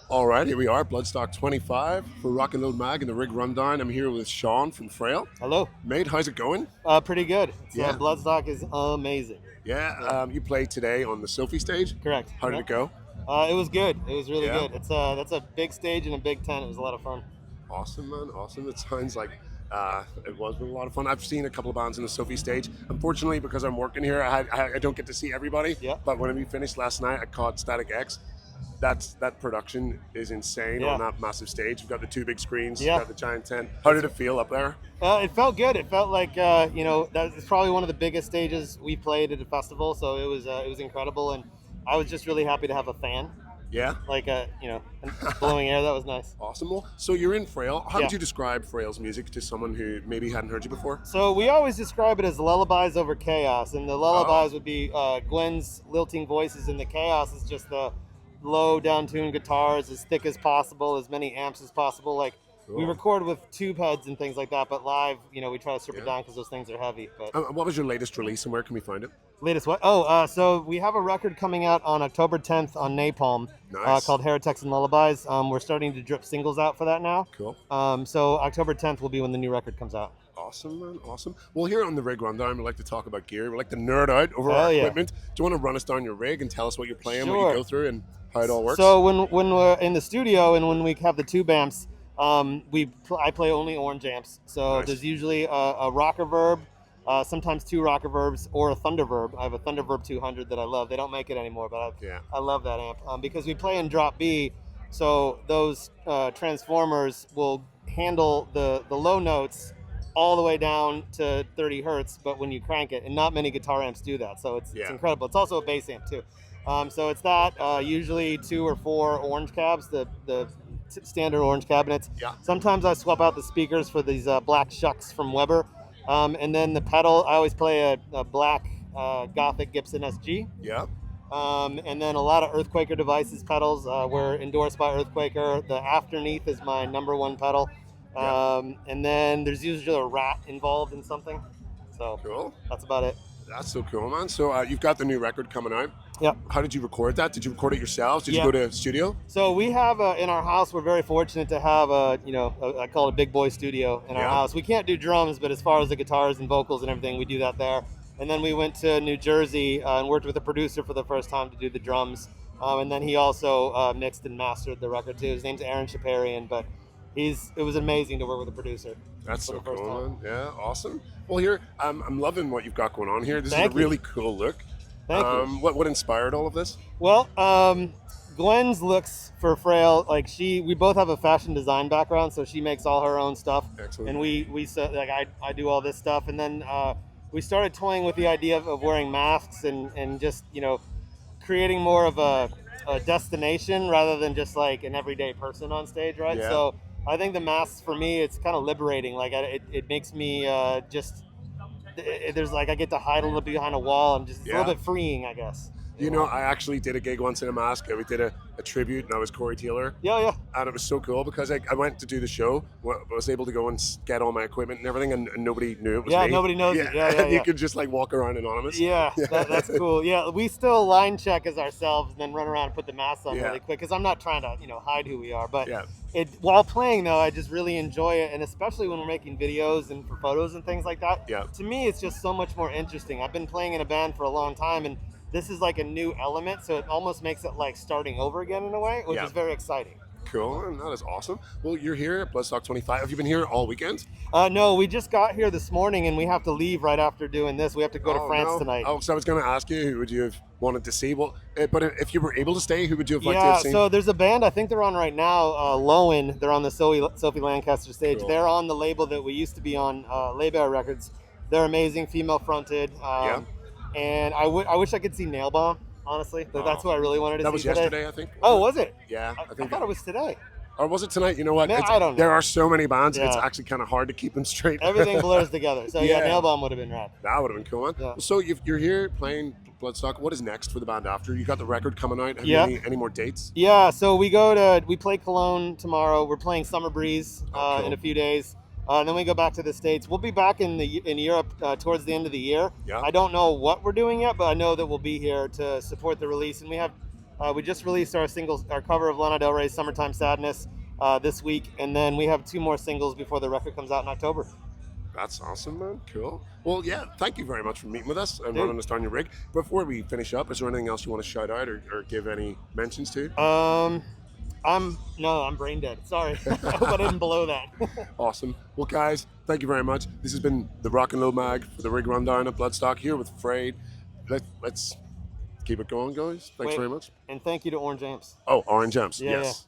All right, here we are, Bloodstock 25 for Rock and Load Mag and the Rig Rundown. I'm here with Sean from Frayle. Hello. Mate, how's it going? Pretty good. Yeah. Bloodstock is amazing. Yeah, you played today on the Sophie stage. Correct. How did it go? It was good. It was really Yeah. good. That's a big stage and a big tent. It was a lot of fun. Awesome, man. Awesome. It sounds like it was a lot of fun. I've seen a couple of bands on the Sophie stage. Unfortunately, because I'm working here, I don't get to see everybody. Yeah. But when we finished last night, I caught Static X. That production is insane on that massive stage. You've got the two big screens, you've got the giant tent. How did it feel up there? It felt good. It felt like that was probably one of the biggest stages we played at a festival. So it was incredible, and I was just really happy to have a fan. Yeah. Like blowing air. That was nice. Awesome. Well, so you're in Frayle. How would you describe Frayle's music to someone who maybe hadn't heard you before? So we always describe it as lullabies over chaos, and the lullabies would be Gwyn's lilting voices, and the chaos is just the low down-tuned guitars, as thick as possible, as many amps as possible. Like we record with tube heads and things like that, but live, we try to strip it down because those things are heavy. But what was your latest release, and where can we find it? Latest what? So we have a record coming out on October 10th on Napalm. Nice. Called Heretics and Lullabies. We're starting to drip singles out for that now. Cool. So October 10th will be when the new record comes out. Awesome, man. Awesome. Well, here on the Rig Rundown, we like to talk about gear. We like to nerd out over our equipment. Do you want to run us down your rig and tell us what you're playing, what you go through, and how it all works? So when we're in the studio and when we have the tube amps, I play only orange amps. So there's usually a rocker verb, sometimes two rocker verbs, or a thunder verb. I have a thunder verb 200 that I love. They don't make it anymore, but I love that amp because we play in drop B. So those transformers will handle the low notes all the way down to 30 hertz, but when you crank it, and not many guitar amps do that, so it's incredible. It's also a bass amp too. So it's that, usually 2 or 4 orange cabs, the standard orange cabinets. Yeah. Sometimes I swap out the speakers for these black shucks from Weber. And then the pedal, I always play a black Gothic Gibson SG. Yeah. And then a lot of Earthquaker Devices pedals. We're endorsed by Earthquaker. The Afterneath is my #1 pedal. And then there's usually a rat involved in something. So cool. That's about it. That's so cool, man. So you've got the new record coming out. Yeah. How did you record that? Did you record it yourselves? Did you go to a studio? So we have in our house. We're very fortunate to have I call it a big boy studio in our house. We can't do drums, but as far as the guitars and vocals and everything, we do that there. And then we went to New Jersey and worked with a producer for the first time to do the drums. And then he also mixed and mastered the record too. His name's Aaron Shaparian, but it was amazing to work with a producer. That's so cool, man. Yeah, awesome. Well, here, I'm loving what you've got going on here. This is a really cool look. Thank you. What inspired all of this? Well, Gwyn's looks for Frayle, we both have a fashion design background, so she makes all her own stuff. Excellent. And I do all this stuff, and then we started toying with the idea of wearing masks and just creating more of a destination rather than just like an everyday person on stage, right? Yeah. So I think the masks for me, it's kind of liberating. Like it makes me there's I get to hide a little bit behind a wall and just it's a little bit freeing, I guess. I actually did a gig once in a mask. We did a tribute, and I was Corey Taylor. Yeah. And it was so cool because I went to do the show. I was able to go and get all my equipment and everything, and nobody knew it was me. Yeah, nobody knows it. Yeah. You could just walk around anonymous. Yeah, that's cool. Yeah, we still line check as ourselves and then run around and put the masks on really quick because I'm not trying to hide who we are. But while playing though, I just really enjoy it, and especially when we're making videos and for photos and things like that. Yeah. To me, it's just so much more interesting. I've been playing in a band for a long time, and this is like a new element, so it almost makes it like starting over again in a way, which is very exciting. Cool, man. That is awesome. Well, you're here at Bloodstock 25. Have you been here all weekend? No, we just got here this morning, and we have to leave right after doing this. We have to go to France tonight. Oh, so I was going to ask you, who would you have wanted to see? Well, but if you were able to stay, who would you have liked to have seen? So there's a band, I think they're on right now, Lowen. They're on the Sophie Lancaster stage. Cool. They're on the label that we used to be on, Label Records. They're amazing, female-fronted. And I wish I could see Nailbomb. Honestly, that's what I really wanted to see. That was yesterday, I think. Oh, was it? Yeah, I thought it was today. Or was it tonight? You know what? I don't know. There are so many bands, it's actually kind of hard to keep them straight. Everything blurs together. So Nailbomb would have been rad. That would have been cool, man. Yeah. So you're here playing Bloodstock. What is next for the band after? You got the record coming out. Have you any more dates? Yeah, so we play Cologne tomorrow. We're playing Summer Breeze in a few days. And then we go back to the States. We'll be back in Europe towards the end of the year. Yeah. I don't know what we're doing yet, but I know that we'll be here to support the release. And we have We just released our cover of Lana Del Rey's "Summertime Sadness" this week, and then we have 2 more singles before the record comes out in October. That's awesome, man. Cool. Well, yeah, thank you very much for meeting with us and running us down your rig. Before we finish up, is there anything else you want to shout out or give any mentions to? I'm brain dead. Sorry. I hope I didn't blow that. Awesome. Well, guys, thank you very much. This has been the Rock and Roll Mag for the Rig Rundown of Bloodstock here with Frayle. Let's keep it going, guys. Thanks very much. And thank you to Orange Amps. Oh, Orange Amps. Yeah, yes.